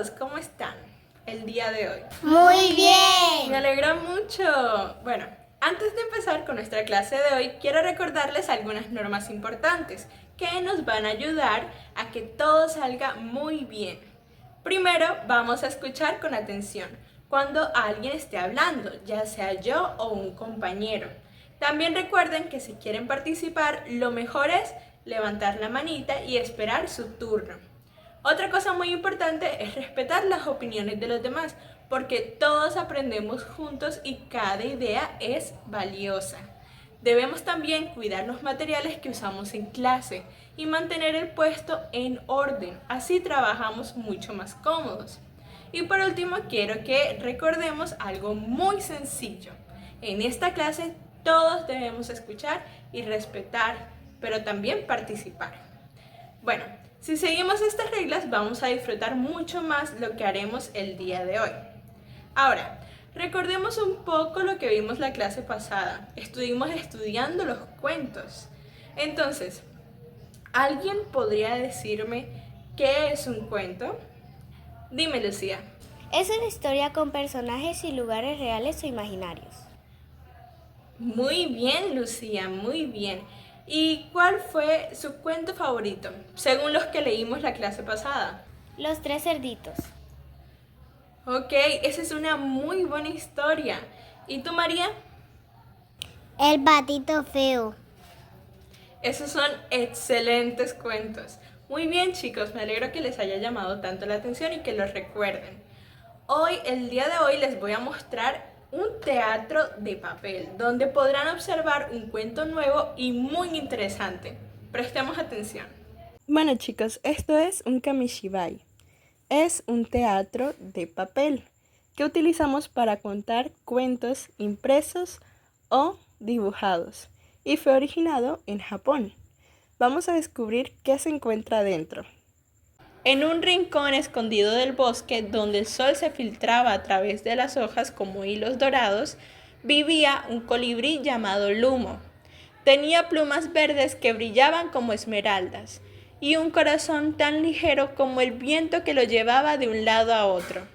chicos, ¿cómo están el día de hoy? Muy bien. Me alegra mucho. Bueno, antes de empezar con nuestra clase de hoy, quiero recordarles algunas normas importantes que nos van a ayudar a que todo salga muy bien. Primero, vamos a escuchar con atención cuando alguien esté hablando, ya sea yo o un compañero. También recuerden que si quieren participar, lo mejor es levantar la manita y esperar su turno. Otra cosa muy importante es respetar las opiniones de los demás, porque todos aprendemos juntos y cada idea es valiosa. Debemos también cuidar los materiales que usamos en clase y mantener el puesto en orden, así trabajamos mucho más cómodos. Y por último, quiero que recordemos algo muy sencillo. En esta clase todos debemos escuchar y respetar, pero también participar. Bueno, si seguimos estas reglas vamos a disfrutar mucho más lo que haremos el día de hoy. Ahora, recordemos un poco lo que vimos la clase pasada. Estuvimos estudiando los cuentos. Entonces, ¿alguien podría decirme qué es un cuento? Dime, Lucía. Es una historia con personajes y lugares reales o imaginarios. Muy bien, Lucía, muy bien. ¿Y cuál fue su cuento favorito, según los que leímos la clase pasada? Los tres cerditos. Ok, esa es una muy buena historia. ¿Y tú, María? El patito feo. Esos son excelentes cuentos. Muy bien, chicos, me alegro que les haya llamado tanto la atención y que los recuerden. Hoy, el día de hoy, les voy a mostrar un teatro de papel, donde podrán observar un cuento nuevo y muy interesante. Prestemos atención. Bueno, chicos, esto es un kamishibai. Es un teatro de papel que utilizamos para contar cuentos impresos o dibujados y fue originado en Japón. Vamos a descubrir qué se encuentra dentro. En un rincón escondido del bosque, donde el sol se filtraba a través de las hojas como hilos dorados, vivía un colibrí llamado Lumo. Tenía plumas verdes que brillaban como esmeraldas y un corazón tan ligero como el viento que lo llevaba de un lado a otro.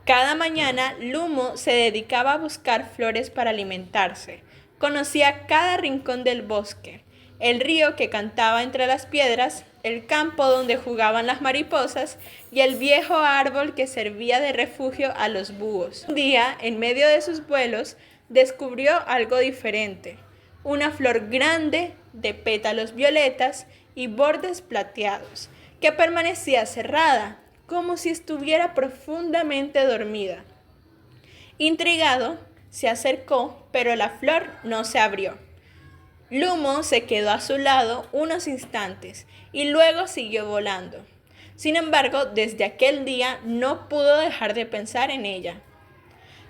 Cada mañana, Lumo se dedicaba a buscar flores para alimentarse. Conocía cada rincón del bosque, el río que cantaba entre las piedras, el campo donde jugaban las mariposas y el viejo árbol que servía de refugio a los búhos. Un día, en medio de sus vuelos, descubrió algo diferente, una flor grande de pétalos violetas y bordes plateados, que permanecía cerrada, como si estuviera profundamente dormida. Intrigado, se acercó, pero la flor no se abrió. Lumo se quedó a su lado unos instantes y luego siguió volando. Sin embargo, desde aquel día no pudo dejar de pensar en ella.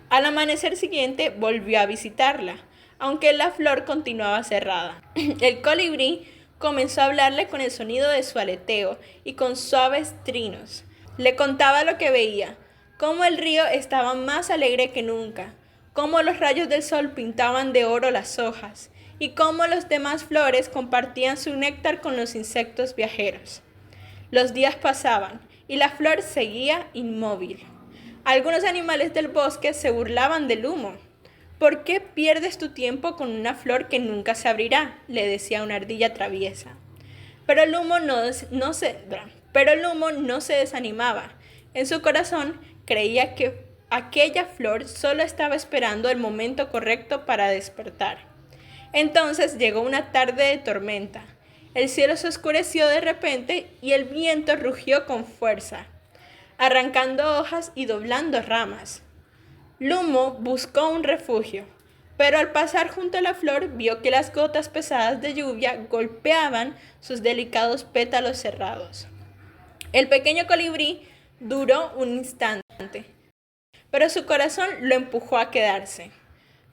Al amanecer siguiente volvió a visitarla, aunque la flor continuaba cerrada. El colibrí comenzó a hablarle con el sonido de su aleteo y con suaves trinos. Le contaba lo que veía, cómo el río estaba más alegre que nunca, cómo los rayos del sol pintaban de oro las hojas y cómo las demás flores compartían su néctar con los insectos viajeros. Los días pasaban y la flor seguía inmóvil. Algunos animales del bosque se burlaban del humo. ¿Por qué pierdes tu tiempo con una flor que nunca se abrirá?, le decía una ardilla traviesa. Pero el humo no se desanimaba. En su corazón creía que aquella flor solo estaba esperando el momento correcto para despertar. Entonces llegó una tarde de tormenta. El cielo se oscureció de repente y el viento rugió con fuerza, arrancando hojas y doblando ramas. Lumo buscó un refugio, pero al pasar junto a la flor vio que las gotas pesadas de lluvia golpeaban sus delicados pétalos cerrados. El pequeño colibrí duró un instante, pero su corazón lo empujó a quedarse.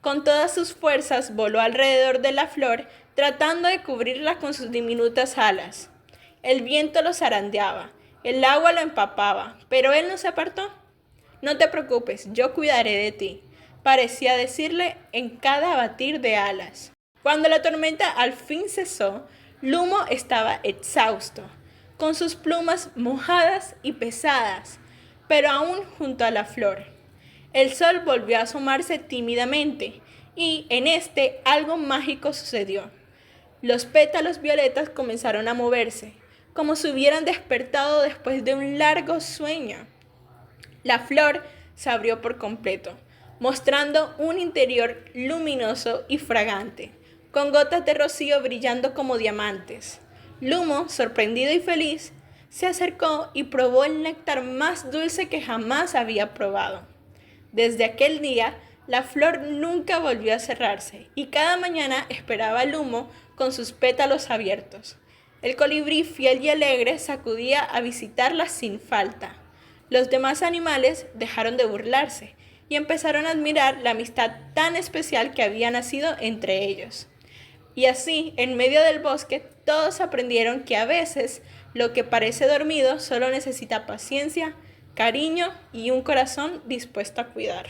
Con todas sus fuerzas voló alrededor de la flor, tratando de cubrirla con sus diminutas alas. El viento lo zarandeaba, el agua lo empapaba, pero él no se apartó. No te preocupes, yo cuidaré de ti, parecía decirle en cada batir de alas. Cuando la tormenta al fin cesó, Lumo estaba exhausto, con sus plumas mojadas y pesadas, pero aún junto a la flor. El sol volvió a asomarse tímidamente y en este algo mágico sucedió. Los pétalos violetas comenzaron a moverse, como si hubieran despertado después de un largo sueño. La flor se abrió por completo, mostrando un interior luminoso y fragante, con gotas de rocío brillando como diamantes. Lumo, sorprendido y feliz, se acercó y probó el néctar más dulce que jamás había probado. Desde aquel día, la flor nunca volvió a cerrarse y cada mañana esperaba al humo con sus pétalos abiertos. El colibrí fiel y alegre sacudía a visitarla sin falta. Los demás animales dejaron de burlarse y empezaron a admirar la amistad tan especial que había nacido entre ellos. Y así, en medio del bosque, todos aprendieron que a veces lo que parece dormido solo necesita paciencia, cariño y un corazón dispuesto a cuidar.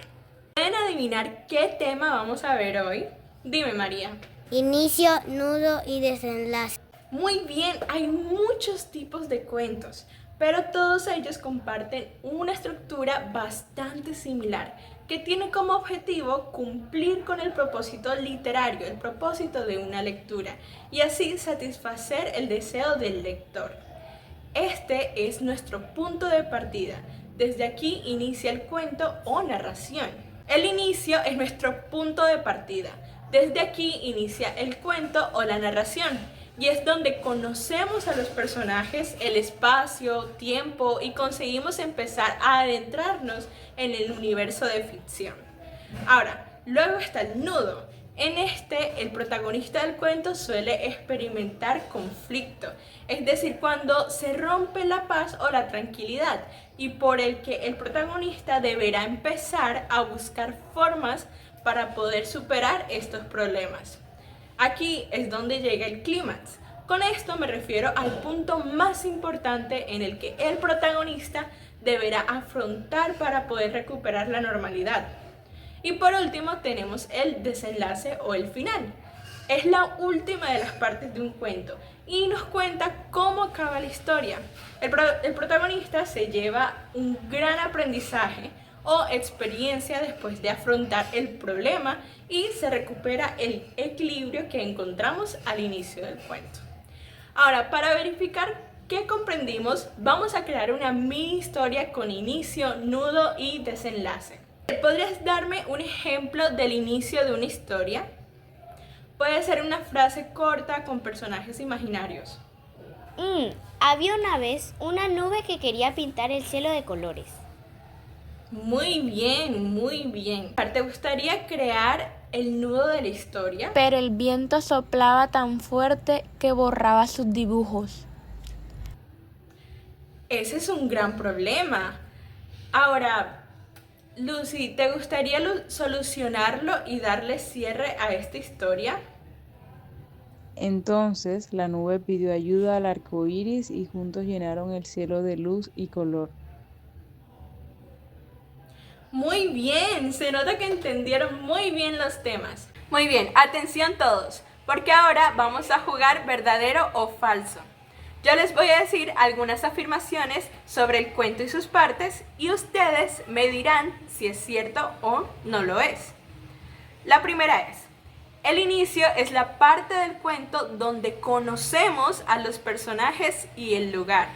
¿Pueden adivinar qué tema vamos a ver hoy? Dime, María. Inicio, nudo y desenlace. Muy bien, hay muchos tipos de cuentos, pero todos ellos comparten una estructura bastante similar, que tiene como objetivo cumplir con el propósito literario, el propósito de una lectura, y así satisfacer el deseo del lector. Este es nuestro punto de partida. Desde aquí inicia el cuento o narración. El inicio es nuestro punto de partida. Desde aquí inicia el cuento o la narración. Y es donde conocemos a los personajes, el espacio, tiempo y conseguimos empezar a adentrarnos en el universo de ficción. Ahora, luego está el nudo. En este, el protagonista del cuento suele experimentar conflicto, es decir, cuando se rompe la paz o la tranquilidad y por el que el protagonista deberá empezar a buscar formas para poder superar estos problemas. Aquí es donde llega el clímax. Con esto me refiero al punto más importante en el que el protagonista deberá afrontar para poder recuperar la normalidad. Y por último tenemos el desenlace o el final. Es la última de las partes de un cuento y nos cuenta cómo acaba la historia. El protagonista se lleva un gran aprendizaje o experiencia después de afrontar el problema y se recupera el equilibrio que encontramos al inicio del cuento. Ahora, para verificar qué comprendimos, vamos a crear una mini historia con inicio, nudo y desenlace. ¿Podrías darme un ejemplo del inicio de una historia? Puede ser una frase corta con personajes imaginarios. Había una vez una nube que quería pintar el cielo de colores. Muy bien, muy bien. ¿Te gustaría crear el nudo de la historia? Pero el viento soplaba tan fuerte que borraba sus dibujos. Ese es un gran problema. Ahora, Lucy, ¿te gustaría solucionarlo y darle cierre a esta historia? Entonces la nube pidió ayuda al arco iris y juntos llenaron el cielo de luz y color. Muy bien, se nota que entendieron muy bien los temas. Muy bien, atención todos, porque ahora vamos a jugar verdadero o falso. Yo les voy a decir algunas afirmaciones sobre el cuento y sus partes y ustedes me dirán si es cierto o no lo es. La primera es: el inicio es la parte del cuento donde conocemos a los personajes y el lugar.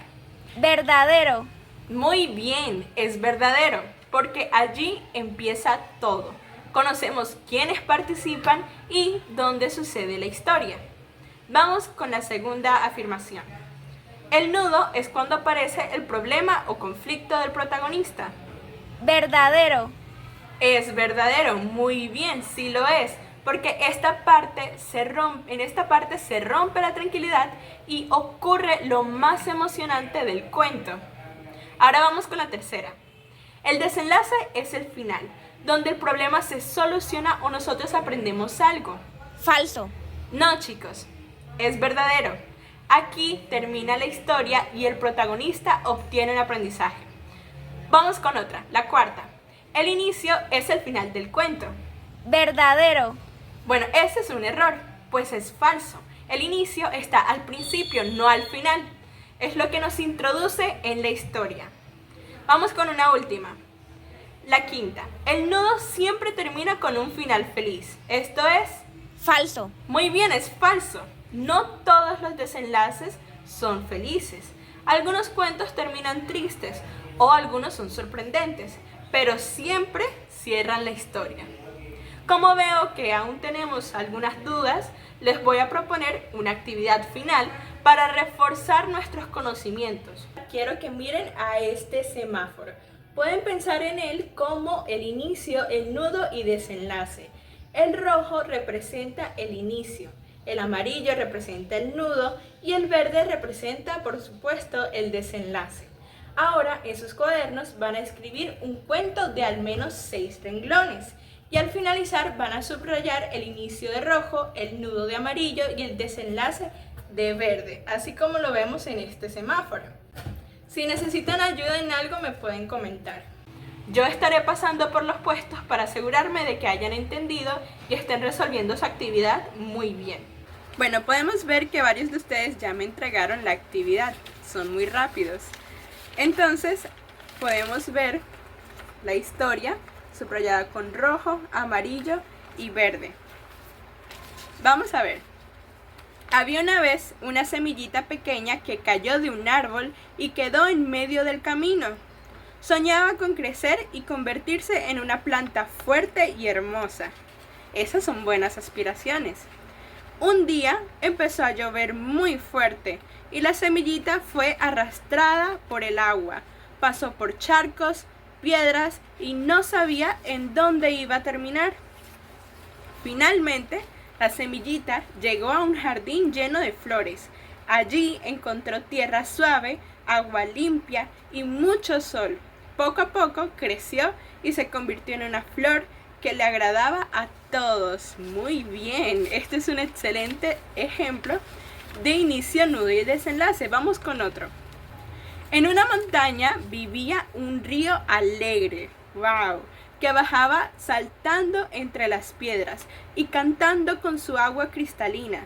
Verdadero. Muy bien, es verdadero, porque allí empieza todo. Conocemos quiénes participan y dónde sucede la historia. Vamos con la segunda afirmación. El nudo es cuando aparece el problema o conflicto del protagonista. Verdadero. Es verdadero, muy bien, sí lo es, porque en esta parte se rompe la tranquilidad y ocurre lo más emocionante del cuento. Ahora vamos con la tercera. El desenlace es el final, donde el problema se soluciona o nosotros aprendemos algo. Falso. No, chicos, es verdadero. Aquí termina la historia y el protagonista obtiene un aprendizaje. Vamos con otra, la cuarta. El inicio es el final del cuento. Verdadero. Bueno, ese es un error, pues es falso. El inicio está al principio, no al final. Es lo que nos introduce en la historia. Vamos con una última. La quinta. El nudo siempre termina con un final feliz. Esto es... Falso. Muy bien, es falso. No todos los desenlaces son felices. Algunos cuentos terminan tristes o algunos son sorprendentes, pero siempre cierran la historia. Como veo que aún tenemos algunas dudas, les voy a proponer una actividad final para reforzar nuestros conocimientos. Quiero que miren a este semáforo. Pueden pensar en él como el inicio, el nudo y desenlace. El rojo representa el inicio, el amarillo representa el nudo y el verde representa, por supuesto, el desenlace. Ahora en sus cuadernos van a escribir un cuento de al menos 6 renglones y al finalizar van a subrayar el inicio de rojo, el nudo de amarillo y el desenlace de verde, así como lo vemos en este semáforo. Si necesitan ayuda en algo me pueden comentar. Yo estaré pasando por los puestos para asegurarme de que hayan entendido y estén resolviendo su actividad muy bien. Bueno, podemos ver que varios de ustedes ya me entregaron la actividad, son muy rápidos. Entonces, podemos ver la historia subrayada con rojo, amarillo y verde. Vamos a ver. Había una vez una semillita pequeña que cayó de un árbol y quedó en medio del camino. Soñaba con crecer y convertirse en una planta fuerte y hermosa. Esas son buenas aspiraciones. Un día empezó a llover muy fuerte y la semillita fue arrastrada por el agua. Pasó por charcos, piedras y no sabía en dónde iba a terminar. Finalmente, la semillita llegó a un jardín lleno de flores. Allí encontró tierra suave, agua limpia y mucho sol. Poco a poco creció y se convirtió en una flor que le agradaba a todos. Muy bien, este es un excelente ejemplo de inicio, nudo y desenlace. Vamos con otro. En una montaña vivía un río alegre, wow, que bajaba saltando entre las piedras y cantando con su agua cristalina.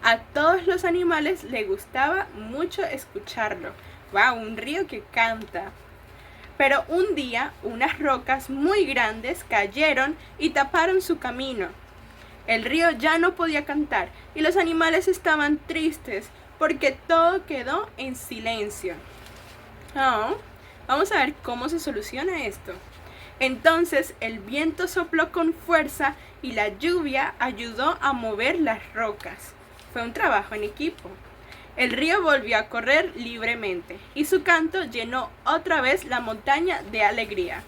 A todos los animales les gustaba mucho escucharlo. Wow, un río que canta. Pero un día unas rocas muy grandes cayeron y taparon su camino. El río ya no podía cantar y los animales estaban tristes porque todo quedó en silencio. Vamos a ver cómo se soluciona esto. Entonces el viento sopló con fuerza y la lluvia ayudó a mover las rocas. Fue un trabajo en equipo. El río volvió a correr libremente y su canto llenó otra vez la montaña de alegría.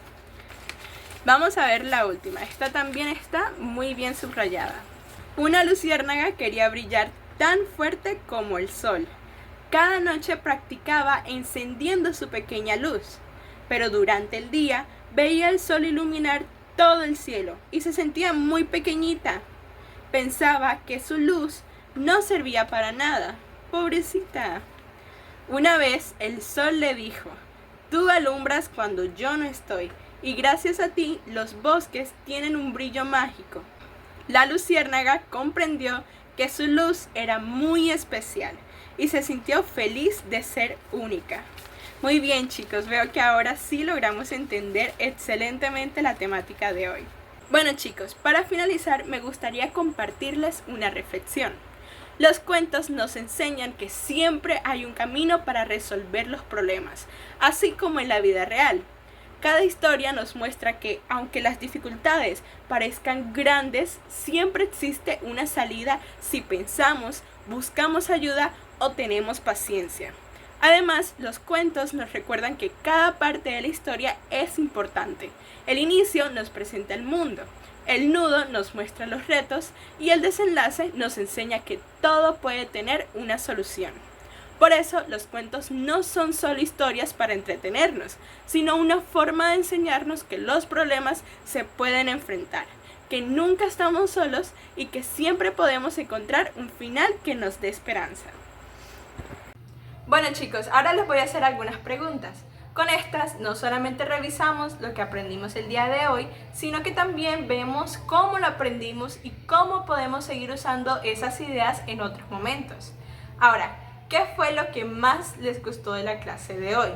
Vamos a ver la última. Esta también está muy bien subrayada. Una luciérnaga quería brillar tan fuerte como el sol. Cada noche practicaba encendiendo su pequeña luz, pero durante el día veía el sol iluminar todo el cielo y se sentía muy pequeñita. Pensaba que su luz no servía para nada. Pobrecita. Una vez el sol le dijo: tú alumbras cuando yo no estoy, y gracias a ti los bosques tienen un brillo mágico. La luciérnaga comprendió que su luz era muy especial y se sintió feliz de ser única. Muy bien, chicos, veo que ahora sí logramos entender excelentemente la temática de hoy. Bueno, chicos, para finalizar me gustaría compartirles una reflexión. Los cuentos nos enseñan que siempre hay un camino para resolver los problemas, así como en la vida real. Cada historia nos muestra que, aunque las dificultades parezcan grandes, siempre existe una salida si pensamos, buscamos ayuda o tenemos paciencia. Además, los cuentos nos recuerdan que cada parte de la historia es importante. El inicio nos presenta el mundo. El nudo nos muestra los retos y el desenlace nos enseña que todo puede tener una solución. Por eso, los cuentos no son solo historias para entretenernos, sino una forma de enseñarnos que los problemas se pueden enfrentar, que nunca estamos solos y que siempre podemos encontrar un final que nos dé esperanza. Bueno, chicos, ahora les voy a hacer algunas preguntas. Con estas no solamente revisamos lo que aprendimos el día de hoy, sino que también vemos cómo lo aprendimos y cómo podemos seguir usando esas ideas en otros momentos. Ahora, ¿qué fue lo que más les gustó de la clase de hoy?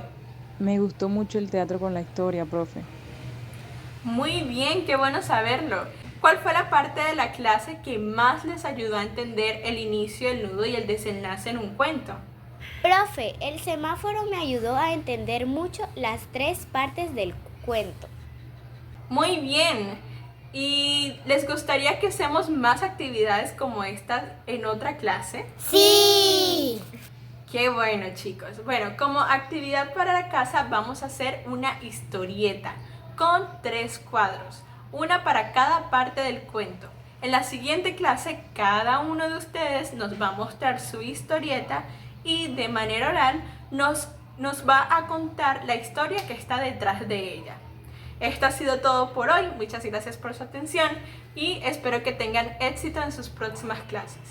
Me gustó mucho el teatro con la historia, profe. Muy bien, qué bueno saberlo. ¿Cuál fue la parte de la clase que más les ayudó a entender el inicio, el nudo y el desenlace en un cuento? Profe, el semáforo me ayudó a entender mucho las 3 partes del cuento. Muy bien. ¿Y les gustaría que hacemos más actividades como estas en otra clase? ¡Sí! Qué bueno, chicos. Bueno, como actividad para la casa vamos a hacer una historieta con 3 cuadros, una para cada parte del cuento. En la siguiente clase, cada uno de ustedes nos va a mostrar su historieta y de manera oral nos va a contar la historia que está detrás de ella. Esto ha sido todo por hoy. Muchas gracias por su atención y espero que tengan éxito en sus próximas clases.